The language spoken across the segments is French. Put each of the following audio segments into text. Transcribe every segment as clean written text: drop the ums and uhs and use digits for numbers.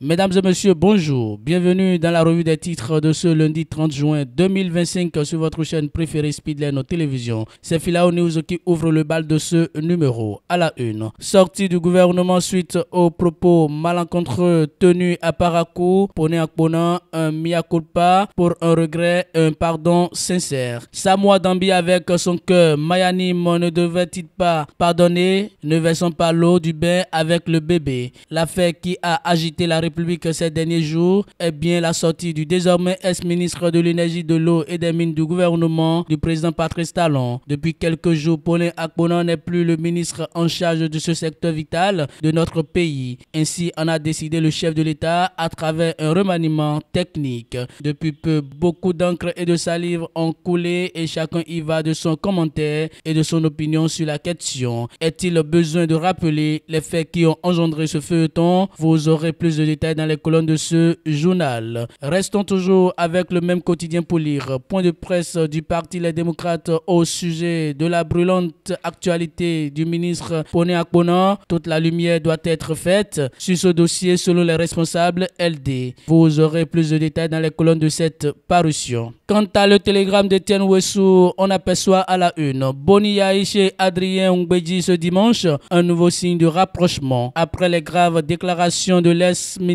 Mesdames et messieurs, bonjour. Bienvenue dans la revue des titres de ce lundi 30 juin 2025 sur votre chaîne préférée Speedline Télévision. C'est Filao News qui ouvre le bal de ce numéro. À la une, sortie du gouvernement suite aux propos malencontreux tenus à Parakou, Pone Akpona, un mea culpa pour un regret, un pardon sincère. Samoa Dambi avec son cœur, Mayanim ne devait-il pas pardonner? Ne versons pas l'eau du bain avec le bébé. L'affaire qui a agité la République ces derniers jours est bien la sortie du désormais ex-ministre de l'énergie, de l'eau et des mines du gouvernement du président Patrice Talon. Depuis quelques jours, Pone Akpona n'est plus le ministre en charge de ce secteur vital de notre pays. Ainsi en a décidé le chef de l'État à travers un remaniement technique. Depuis peu, beaucoup d'encre et de salive ont coulé et chacun y va de son commentaire et de son opinion sur la question. Est-il besoin de rappeler les faits qui ont engendré ce feuilleton? Vous aurez plus de détails dans les colonnes de ce journal. Restons toujours avec le même quotidien pour lire. Point de presse du parti Les Démocrates au sujet de la brûlante actualité du ministre Pone Akpona. Toute la lumière doit être faite sur ce dossier selon les responsables LD. Vous aurez plus de détails dans les colonnes de cette parution. Quant à le télégramme d'Etienne Ouessou, on aperçoit à la une Boni Yaïche et Adrien Ngbeji ce dimanche, un nouveau signe de rapprochement. Après les graves déclarations de l'ex-ministre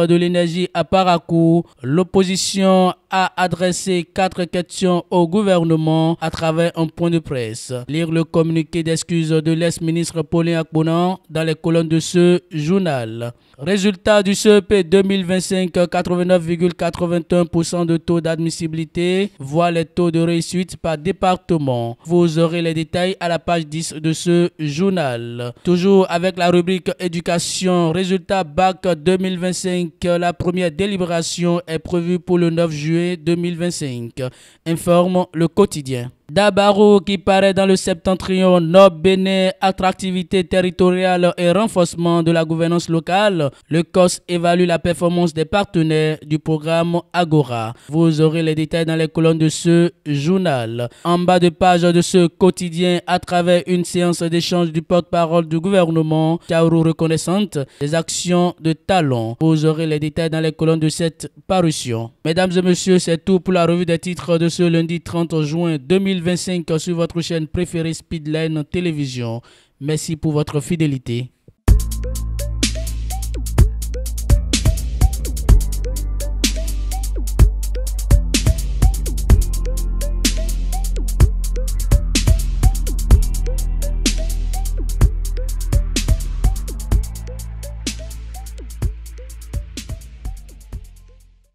de l'énergie à Parakou, l'opposition a adressé 4 questions au gouvernement à travers un point de presse. Lire le communiqué d'excuses de l'ex-ministre Pone Akpona dans les colonnes de ce journal. Résultat du CEP 2025, 89,81% de taux d'admissibilité, voit les taux de réussite par département. Vous aurez les détails à la page 10 de ce journal. Toujours avec la rubrique éducation, résultat bac 2025, la première délibération est prévue pour le 9 juillet 2025, informe le quotidien. Dabaro qui paraît dans le septentrion Nord-Bénin, attractivité territoriale et renforcement de la gouvernance locale. Le COS évalue la performance des partenaires du programme Agora. Vous aurez les détails dans les colonnes de ce journal. En bas de page de ce quotidien, à travers une séance d'échange du porte-parole du gouvernement, Kaoru reconnaissante des actions de Talon. Vous aurez les détails dans les colonnes de cette parution. Mesdames et messieurs, c'est tout pour la revue des titres de ce lundi 30 juin 2025 sur votre chaîne préférée Speedline Télévision. Merci pour votre fidélité.